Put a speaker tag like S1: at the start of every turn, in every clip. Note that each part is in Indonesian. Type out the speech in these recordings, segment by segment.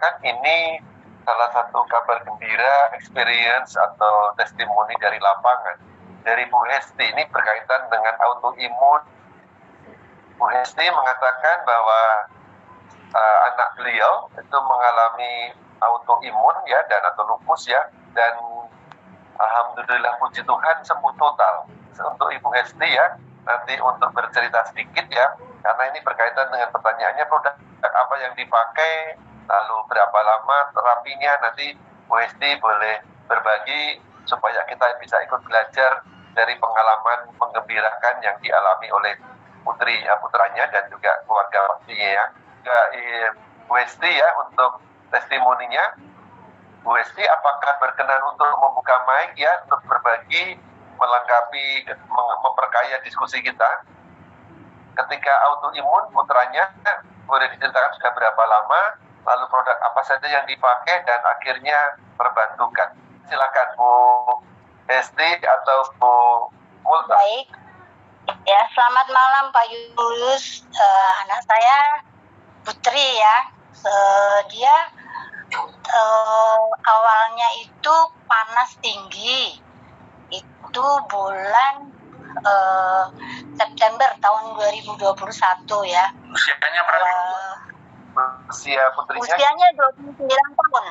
S1: kan ini salah satu kabar gembira, experience atau testimoni dari lapangan. Dari Bu Hesti ini berkaitan dengan autoimun. Bu Hesti mengatakan bahwa anak beliau itu mengalami autoimun ya atau lupus ya, dan alhamdulillah puji Tuhan sembuh total. Untuk Ibu Hesti ya, nanti untuk bercerita sedikit ya, karena ini berkaitan dengan pertanyaannya produk apa yang dipakai, lalu berapa lama terapinya. Nanti Bu Hesti boleh berbagi supaya kita bisa ikut belajar dari pengalaman menggembirakan yang dialami oleh putranya dan juga keluarga pastinya ya. Bu Hesti ya untuk testimoninya. Bu Hesti, apakah berkenan untuk membuka mic ya untuk berbagi, melengkapi, memperkaya diskusi kita? Ketika autoimun putranya, boleh diceritakan sudah berapa lama, lalu produk apa saja yang dipakai dan akhirnya terbantukan. Silakan Bu Hesti atau Bu Multa.
S2: Baik, ya selamat malam Pak Julius. Anak saya Putri ya, dia awalnya itu panas tinggi, itu bulan September tahun 2021 ya.
S1: Usianya berapa? Usia putrinya?
S2: Usianya 29 tahun.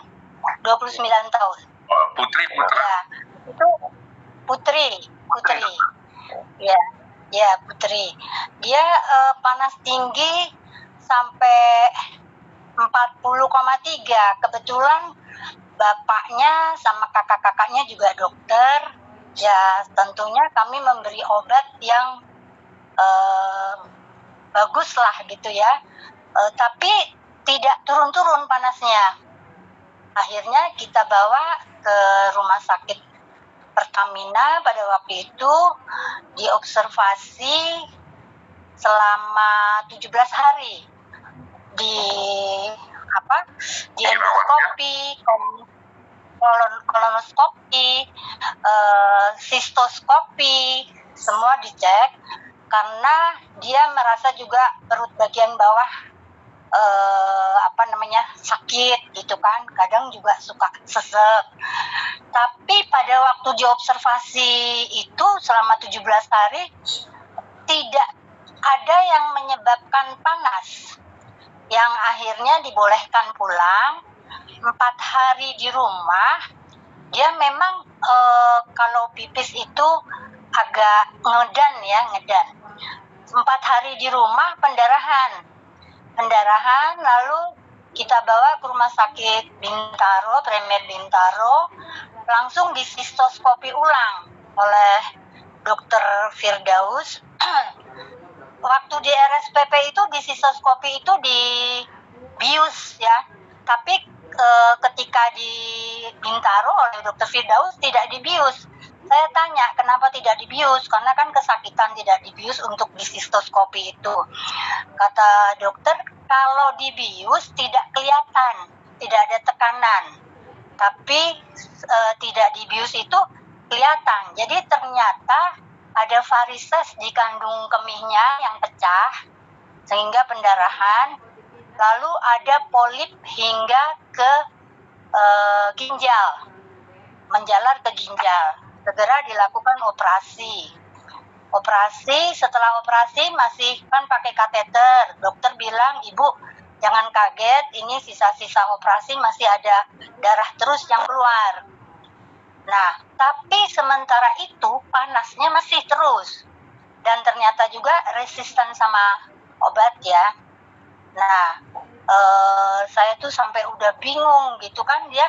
S2: 29 tahun.
S1: Oh, Putri.
S2: Ya, itu Putri. Ya, Putri. Dia panas tinggi sampai 40,3. Kebetulan bapaknya sama kakak-kakaknya juga dokter. Ya, tentunya kami memberi obat yang bagus lah gitu ya. Tapi tidak turun-turun panasnya. Akhirnya kita bawa ke rumah sakit Pertamina pada waktu itu, diobservasi selama 17 hari. Di endoskopi, kolonoskopi, sistoskopi, semua dicek karena dia merasa juga perut bagian bawah sakit gitu kan, kadang juga suka sesek. Tapi pada waktu diobservasi itu selama 17 hari tidak ada yang menyebabkan panas, yang akhirnya dibolehkan pulang 4 hari di rumah. Dia memang kalau pipis itu agak ngedan 4 hari di rumah pendarahan, lalu kita bawa ke rumah sakit Bintaro, Premier Bintaro, langsung disistoskopi ulang oleh Dokter Firdaus. Waktu di RSPP itu disistoskopi itu di bius ya, tapi ketika di Bintaro oleh Dokter Firdaus tidak dibius. Saya tanya kenapa tidak dibius, karena kan kesakitan tidak dibius untuk disistoskopi itu. Kata dokter kalau dibius tidak kelihatan, tidak ada tekanan, tapi tidak dibius itu kelihatan. Jadi ternyata ada varises di kandung kemihnya yang pecah sehingga pendarahan, lalu ada polip hingga ke ginjal, menjalar ke ginjal. Segera dilakukan operasi. Setelah operasi masih kan pakai kateter. Dokter bilang, "Ibu, jangan kaget, ini sisa-sisa operasi masih ada darah terus yang keluar." Nah, tapi sementara itu panasnya masih terus. Dan ternyata juga resisten sama obat ya. Nah, saya tuh sampai udah bingung gitu kan, dia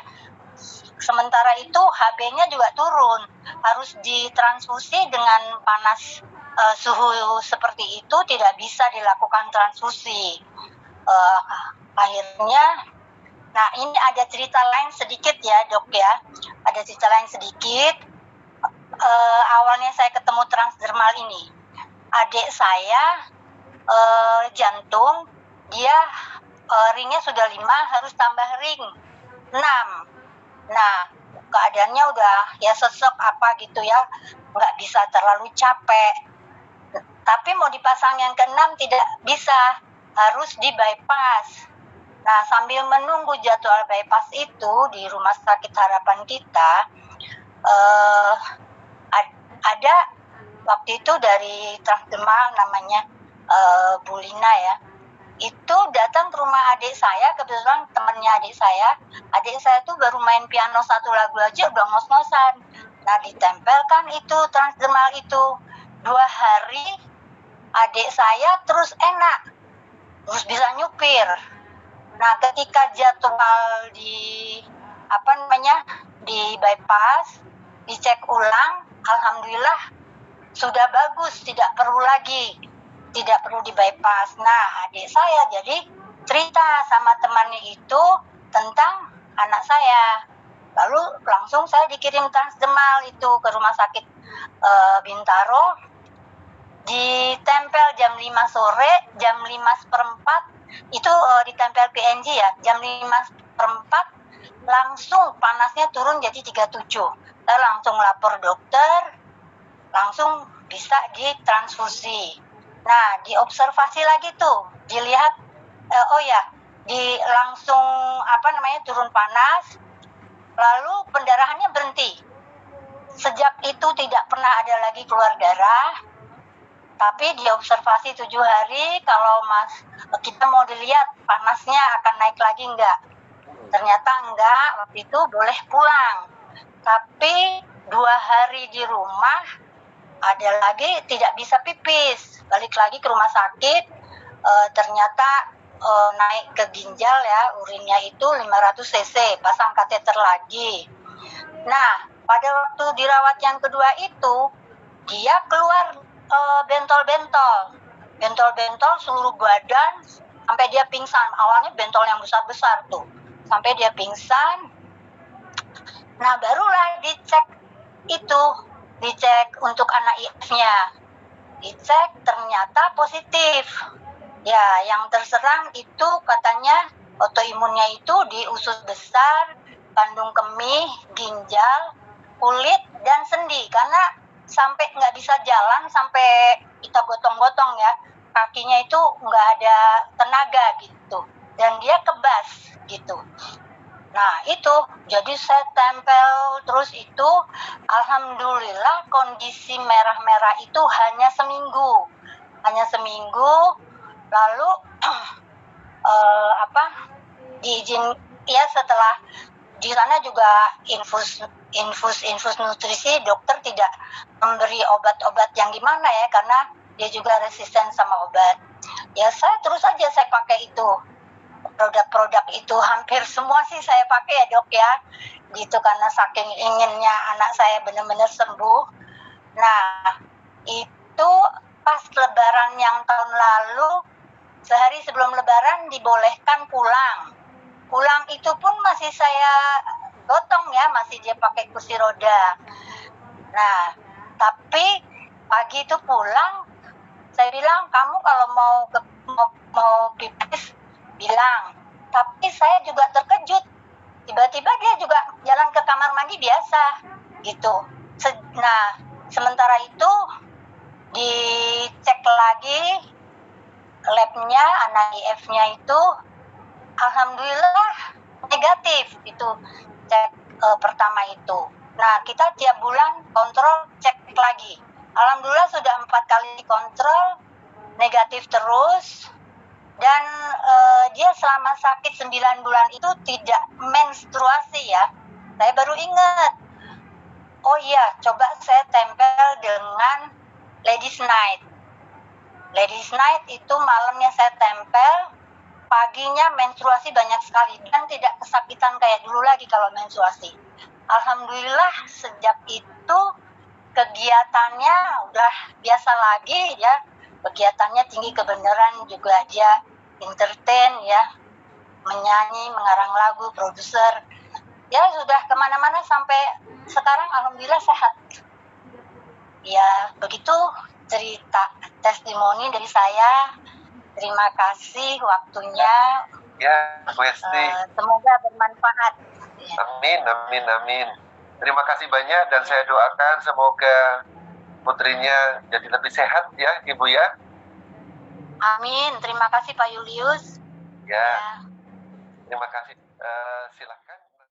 S2: sementara itu HB-nya juga turun, harus ditransfusi dengan panas suhu seperti itu, tidak bisa dilakukan transfusi. Akhirnya, nah ini ada cerita lain sedikit ya dok ya, ada cerita lain sedikit. Awalnya saya ketemu transdermal ini, adik saya jantung, dia ringnya sudah 5, harus tambah ring 6. Nah, keadaannya udah ya sesek apa gitu ya, nggak bisa terlalu capek. Tapi mau dipasang yang ke-6 tidak bisa, harus di bypass. Nah, sambil menunggu jadwal bypass itu di Rumah Sakit Harapan kita, ada waktu itu dari Transdermal namanya Bu Lina ya, itu datang ke rumah adik saya, kebetulan temennya adik saya tuh baru main piano satu lagu aja udah ngos-ngosan. Nah, ditempelkan itu Transdermal itu 2 hari, adik saya terus enak, terus bisa nyupir. Nah, ketika jadwal di di bypass, dicek ulang, alhamdulillah sudah bagus, tidak perlu di bypass. Nah, adik saya jadi cerita sama temannya itu tentang anak saya. Lalu langsung saya dikirim Transdermal itu ke rumah sakit Bintaro, ditempel jam 5 sore, jam 5:04 itu ditempel PNG ya, jam 5:04 langsung panasnya turun jadi 37. Saya langsung lapor dokter, langsung bisa ditransfusi. Nah, diobservasi lagi tuh, dilihat langsung turun panas, lalu pendarahannya berhenti. Sejak itu tidak pernah ada lagi keluar darah. Tapi diobservasi 7 hari, kalau kita mau dilihat panasnya akan naik lagi enggak. Ternyata enggak, waktu itu boleh pulang. Tapi 2 hari di rumah, ada lagi tidak bisa pipis. Balik lagi ke rumah sakit, ternyata naik ke ginjal ya, urinnya itu 500 cc, pasang kateter lagi. Nah, pada waktu dirawat yang kedua itu, dia keluar bentol-bentol seluruh badan sampai dia pingsan. Awalnya bentol yang besar-besar tuh, sampai dia pingsan. Nah, barulah dicek untuk anak IF-nya. Dicek ternyata positif. Ya, yang terserang itu katanya autoimunnya itu di usus besar, kandung kemih, ginjal, kulit, dan sendi. Karena sampai nggak bisa jalan, sampai kita gotong-gotong ya, kakinya itu nggak ada tenaga gitu, dan dia kebas gitu. Nah, itu jadi saya tempel terus itu, alhamdulillah kondisi merah-merah itu hanya seminggu, lalu diizin ya, setelah di sana juga infus nutrisi, dokter tidak memberi obat-obat yang gimana ya, karena dia juga resisten sama obat. Ya, saya terus aja saya pakai itu, produk-produk itu hampir semua sih saya pakai ya dok ya, gitu, karena saking inginnya anak saya benar-benar sembuh. Nah, itu pas lebaran yang tahun lalu, sehari sebelum lebaran dibolehkan pulang itu pun masih saya gotong ya, masih dia pakai kursi roda. Nah, tapi pagi itu pulang, saya bilang, kamu kalau mau pipis bilang. Tapi saya juga terkejut, tiba-tiba dia juga jalan ke kamar mandi biasa gitu. Nah, sementara itu dicek lagi labnya, anak IF-nya itu alhamdulillah negatif itu, cek pertama itu. Nah, kita tiap bulan kontrol, cek lagi. Alhamdulillah sudah 4 kali kontrol, negatif terus. Dan dia selama sakit 9 bulan itu tidak menstruasi ya. Saya baru ingat, oh iya, coba saya tempel dengan Ladies Night. Ladies Night itu malamnya saya tempel, paginya menstruasi banyak sekali dan tidak kesakitan kayak dulu lagi kalau menstruasi. Alhamdulillah sejak itu kegiatannya udah biasa lagi ya. Kegiatannya tinggi, kebenaran juga dia entertain ya, menyanyi, mengarang lagu, produser. Ya sudah kemana-mana sampai sekarang alhamdulillah sehat. Ya begitu cerita testimoni dari saya. Terima kasih waktunya.
S1: Ya, Bu Esti.
S2: Semoga bermanfaat.
S1: Amin. Terima kasih banyak dan saya doakan semoga putrinya jadi lebih sehat ya, Ibu ya.
S2: Amin. Terima kasih Pak Julius.
S1: Ya. Terima kasih. Silakan.